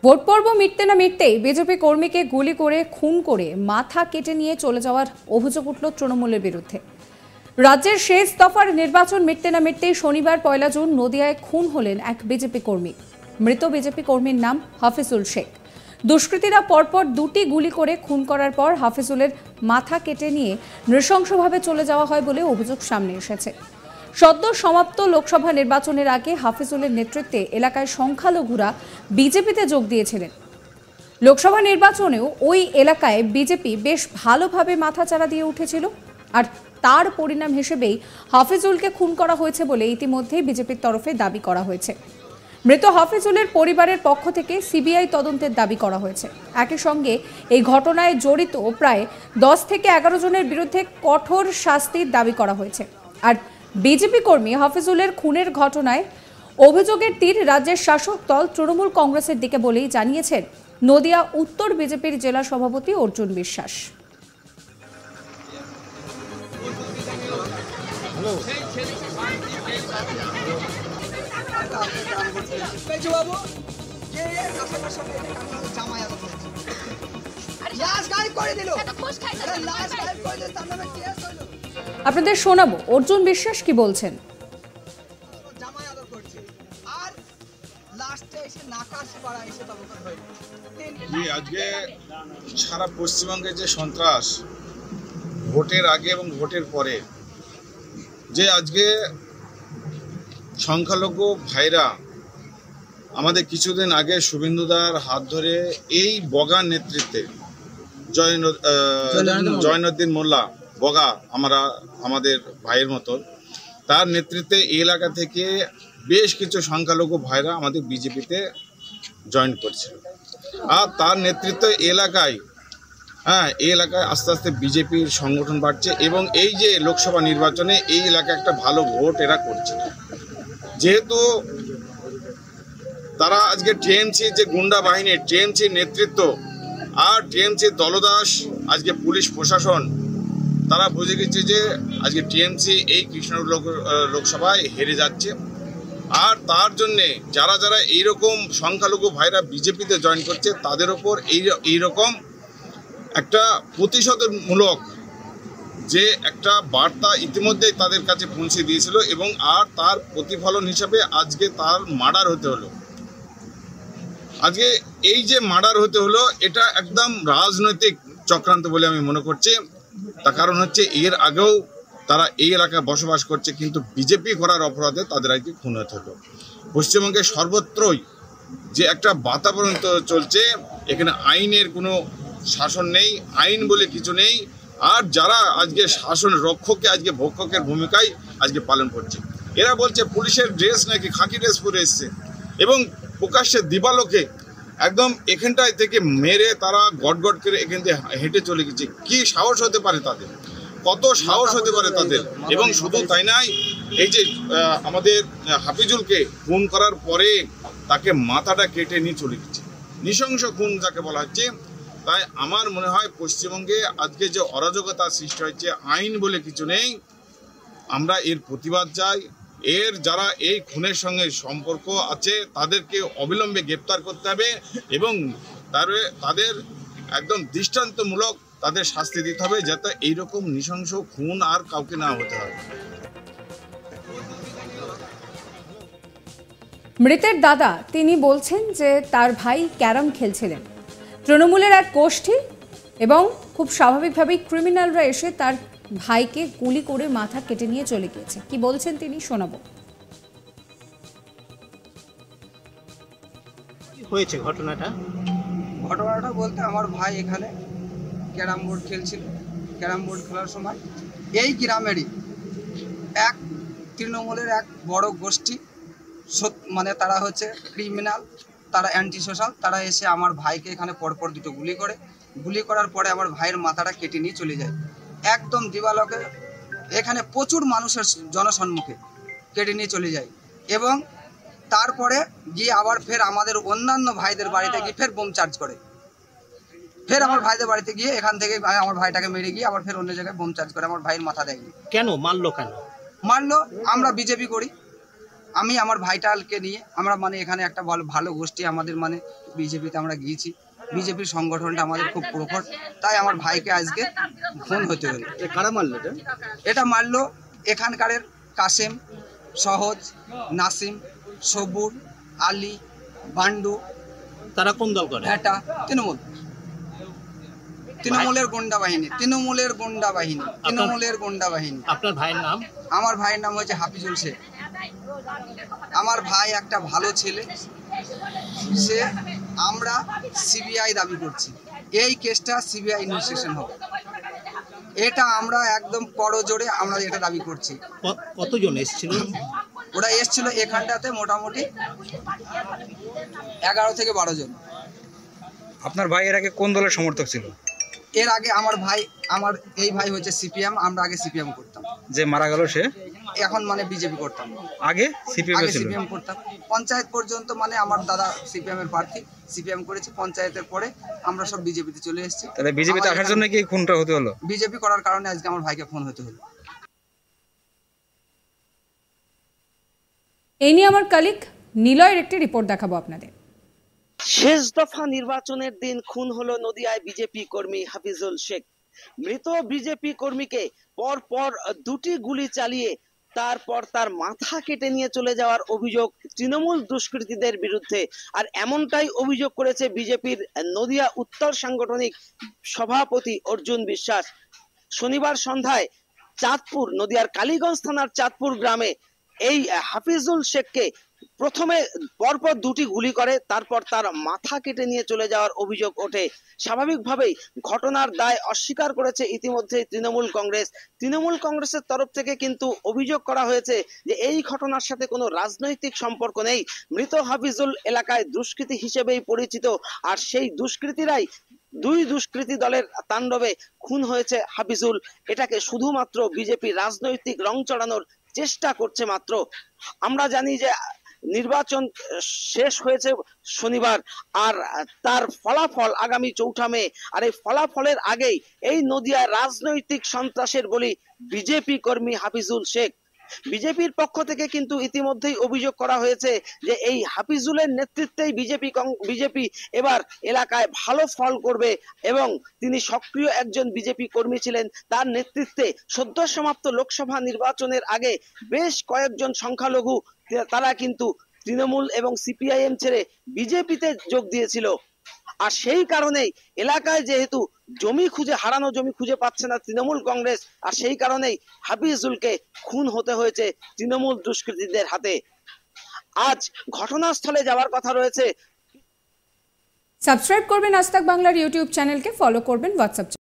Vote পর্ব মিটতে না মিটতেই BJP কর্মীকে গুলি করে খুন করে মাথা কেটে নিয়ে চলে যাওয়ার অভিযোগ উঠল তৃণমূলের বিরুদ্ধে। রাজ্যের শেষ দফার নির্বাচন মিটতে না মিটতেই শনিবার 1 জুন নদিয়ায় খুন হলেন এক বিজেপি কর্মী। মৃত বিজেপি কর্মীর নাম হাফিজুল শেখ। দুষ্কৃতীরা পরপর 2টি গুলি করে খুন করার পর হাফিজুলের মাথা কেটে নিয়ে নৃশংসভাবে চলে যাওয়া হয় বলে অভিযোগ সামনে এসেছে। সদ্য সমাপ্ত লোকসভা নির্বাচনের আগে হাফিজুলের নেতৃত্বে এলাকায় সংখ্যালঘুরা বিজেপিতে যোগ দিয়েছিলেন। লোকসভা নির্বাচনেও ওই এলাকায় বিজেপি বেশ ভালোভাবে মাথাচাড়া দিয়ে উঠেছিল, আর তার পরিণাম হিসেবেই হাফিজুলকে খুন করা হয়েছে বলে ইতিমধ্যেই বিজেপির তরফে দাবি করা হয়েছে। মৃত হাফিজুলের পরিবারের পক্ষ থেকে সিবিআই তদন্তের দাবি করা হয়েছে। একই সঙ্গে এই ঘটনায় জড়িত প্রায় 10 থেকে 11 জনের বিরুদ্ধে কঠোর শাস্তির দাবি করা হয়েছে। আর বিজেপি কর্মী হাফিজুলের খুনের ঘটনায় অভিযোগের তীর রাজ্যের শাসক দল তৃণমূল কংগ্রেসের দিকে বলেই জানিয়েছেন নদিয়া উত্তর বিজেপির জেলা সভাপতি অর্জুন বিশ্বাস। আপনাদের শোনাবো অর্জুন বিশ্বাস কি বলছেন। আজকে সারা পশ্চিমবঙ্গে যে সন্ত্রাস ভোটের আগে এবং ভোটের পরে, যে আজকে সংখ্যালঘু ভাইরা আমাদের কিছুদিন আগে শুভেন্দুদার হাত ধরে এই বগার নেতৃত্বে জয়নুদ্দিন মোল্লা বগা আমাদের ভাইয়ের মতো, তার নেতৃত্বে এই এলাকা থেকে বেশ কিছু সংখ্যালঘু ভাইরা আমাদের বিজেপিতে জয়েন করছিল। আর তার নেতৃত্বে এলাকায় এই এলাকায় আস্তে আস্তে বিজেপির সংগঠন বাড়ছে এবং এই যে লোকসভা নির্বাচনে এই এলাকায় একটা ভালো ভোট এরা করছে। যেহেতু তারা আজকে টিএমসি যে গুন্ডা বাহিনী, টিএমসি নেতৃত্ব আর টিএমসি দলদাস, আজকে পুলিশ প্রশাসন তারা বুঝে গেছে যে আজকে টিএমসি এই কৃষ্ণনগর লোকসভায় হেরে যাচ্ছে। আর তার জন্যে যারা যারা এইরকম সংখ্যালঘু ভাইরা বিজেপিতে জয়েন করছে তাদের ওপর এইরকম একটা প্রতিশোধমূলক যে একটা বার্তা ইতিমধ্যেই তাদের কাছে পৌঁছে দিয়েছিল এবং আর তার প্রতিফলন হিসাবে আজকে তার মার্ডার হতে হলো। আজকে এই যে মার্ডার হতে হলো এটা একদম রাজনৈতিক চক্রান্ত বলে আমি মনে করছি। তার কারণ হচ্ছে এর আগেও তারা এই এলাকায় বসবাস করছে, কিন্তু বিজেপি করার অপরাধে তাদের আজকে খুন হতে হলো। পশ্চিমবঙ্গে সর্বত্রই যে একটা বাতাবরণ চলছে, এখানে আইনের কোনো শাসন নেই, আইন বলে কিছু নেই। আর যারা আজকে শাসন রক্ষকে আজকে ভক্ষকের ভূমিকায় আজকে পালন করছে, এরা বলছে পুলিশের ড্রেস নাকি খাকি ড্রেস পরে এসছে এবং প্রকাশ্যে দিবালোকে একদম এখানটায় থেকে মেরে তারা গটগট করে এখান থেকে হেঁটে চলে গেছে। কি সাহস হতে পারে তাদের, কত সাহস হতে পারে তাদের। এবং শুধু তাই নয়, এই যে আমাদের হাফিজুলকে খুন করার পরে তাকে মাথাটা কেটে নিয়ে চলে গেছে, নৃশংস খুন যাকে বলা হচ্ছে। তাই আমার মনে হয় পশ্চিমবঙ্গে আজকে যে অরাজকতা সৃষ্টি হয়েছে, আইন বলে কিছু নেই, আমরা এর প্রতিবাদ চাই। এর যারা এই খুনের সঙ্গে সম্পর্ক আছে তাদেরকে অবিলম্বে গ্রেপ্তার করতে হবে এবং তাদের একদম দৃষ্টান্তমূলক তাদের শাস্তি দিতে হবে, যাতে এইরকম নৃশংস খুন আর কাউকে না হতে হয়। মৃতের দাদা তিনি বলছেন যে তার ভাই ক্যারাম খেলছিলেন, তৃণমূলের এক গোষ্ঠী এবং খুব স্বাভাবিকভাবেই ক্রিমিনালরা এসে তার ভাইকে গুলি করে মাথা কেটে নিয়ে চলে গিয়েছে। কি বলছেন তিনি শোনাবো। হয়েছে ঘটনাটা বলতে আমার ভাই এখানে ক্যারাম বোর্ড খেলছিল। ক্যারাম বোর্ড খেলার সময় এই গ্রামেরই এক তৃণমূলের এক বড় গোষ্ঠী, মানে তারা হচ্ছে ক্রিমিনাল, তারা অ্যান্টি সোশ্যাল, তারা এসে আমার ভাইকে এখানে পরপর 2টো গুলি করার পরে আমার ভাইয়ের মাথাটা কেটে নিয়ে চলে যায়। একদম দিবালোকে এখানে প্রচুর মানুষের জনসম্মুখে কেটে নিয়ে চলে যায় এবং তারপরে গিয়ে আবার ফের আমাদের অন্যান্য ভাইদের বাড়িতে গিয়ে ফের বোম চার্জ করে। ফের আমার ভাইদের বাড়িতে গিয়ে এখান থেকে আমার ভাইটাকে মেরে গিয়ে আবার ফের অন্য জায়গায় বোম চার্জ করে। আমার ভাইয়ের মাথা দেয়নি। কেন মারলো? মারলো, আমরা বিজেপি করি, আমি আমার ভাইটালকে নিয়ে আমরা মানে এখানে একটা ভালো গোষ্ঠী আমাদের মানে বিজেপিতে আমরা গিয়েছি, বিজেপির সংগঠনটা আমাদের খুব প্রখর, তাই আমার ভাইকে আজকে খুন হতে হলো। কারা মারলো এটা মারলো এখানকার কাসেম, সহজ, নাসিম, সবুর, আলী, বান্ডু। তারা কোন দল করে? এটা তৃণমূলের গুন্ডা বাহিনী, তৃণমূলের গুন্ডা বাহিনী। আপনার ভাইয়ের নাম? আমার ভাইয়ের নাম হচ্ছে হাফিজুল শেখ। আমার ভাই একটা ভালো ছেলে, সে আমরা সিবিআই দাবি করছি, এই কেসটা সিবিআই ইনভেস্টিগেশন হবে, এটা আমরা একদম করজোড়ে আমরা এটা দাবি করছি। কতজন এসেছিল? ওরা এসেছিল এখানটাতে মোটামুটি 11 থেকে 12 জন। আপনার ভাই এর আগে কোন দলের সমর্থক ছিল? এর আগে আমার এই ভাই হচ্ছে সিপিএম, আমরা আগে সিপিএম করতাম। যে মারা গেল সে এখন মানে বিজেপি করতাম, আগে সিপিএম করতাম। পঞ্চায়েত পর্যন্ত মানে আমার দাদা সিপিএম এর প্রার্থী, সিপিএম করেছি। পঞ্চায়েতের পরে আমরা সব বিজেপিতে চলে এসেছি। তাহলে বিজেপিতে আসার জন্য কি খুনটা হতে হলো? বিজেপি করার কারণে আজকে আমার ভাইকে খুন হতে হলো। এই নিয়ে আমার কালিক নিলয়ের একটি রিপোর্ট দেখাবো আপনাদের। শেষ দফা নির্বাচনের দিন খুন হলো নদিয়ায় বিজেপি কর্মী হাফিজুল শেখ। মৃত বিজেপি কর্মীকে পরপর 2টি গুলি চালিয়ে তারপর তার মাথা কেটে নিয়ে চলে যাওয়ার অভিযোগ তৃণমূল দুষ্কৃতীদের বিরুদ্ধে। আর এমনটাই অভিযোগ করেছে বিজেপির নদিয়া উত্তর সাংগঠনিক সভাপতি অর্জুন বিশ্বাস। শনিবার সন্ধ্যায় চাঁদপুর, নদিয়ার কালীগঞ্জ থানার চাঁদপুর গ্রামে এই হাফিজুল শেখকে প্রথমে পরপর 2টি গুলি করে, তারপর তার মাথা কেটে নিয়ে চলে যাওয়ার অভিযোগ ওঠে। স্বাভাবিকভাবেই ঘটনার দায় অস্বীকার করেছে ইতিমধ্যেই তৃণমূল কংগ্রেসের তরফ থেকে কিন্তু অভিযোগ করা হয়েছে যে এই ঘটনার সাথে কোনো রাজনৈতিক সম্পর্ক নেই। মৃত হাফিজুল এলাকায় দুষ্কৃতী হিসেবেই পরিচিত, আর সেই দুষ্কৃতীরাই 2 দুষ্কৃতী দলের তাণ্ডবে খুন হয়েছে হাফিজুল। এটাকে শুধুমাত্র বিজেপি রাজনৈতিক রং চড়ানোর চেষ্টা করছে মাত্র। আমরা জানি যে নির্বাচন শেষ হয়েছে শনিবার, আর তার ফলাফল আগামী 4 মে। আর এই ফলাফলের আগেই এই নদিয়ার রাজনৈতিক সন্ত্রাসের বলি বিজেপি কর্মী হাফিজুল শেখ। বিজেপির পক্ষ থেকে কিন্তু ইতিমধ্যেই অভিযোগ করা হয়েছে যে এই হাফিজুলের নেতৃত্বেই বিজেপি এবার এলাকায় ভালো ফল করবে, এবং তিনি সক্রিয় একজন বিজেপি কর্মী ছিলেন। তার নেতৃত্বে সদ্য সমাপ্ত লোকসভা নির্বাচনের আগে বেশ কয়েকজন সংখ্যালঘু তারা কিন্তু তৃণমূল এবং সিপিআইএম ছেড়ে বিজেপিতে যোগ দিয়েছিল। আর সেই কারণেই এলাকায় যেহেতু হারানো জমি খুঁজে পাচ্ছে না তৃণমূল কংগ্রেস, আর সেই কারণেই হাফিজুলকে খুন হতে হয়েছে তৃণমূল দুষ্কৃতীদের হাতে। আজ ঘটনাস্থলে যাওয়ার কথা রয়েছে। সাবস্ক্রাইব করবেন আজ তাক বাংলার ইউটিউব চ্যানেলকে, ফলো করবেন হোয়াটসঅ্যাপ।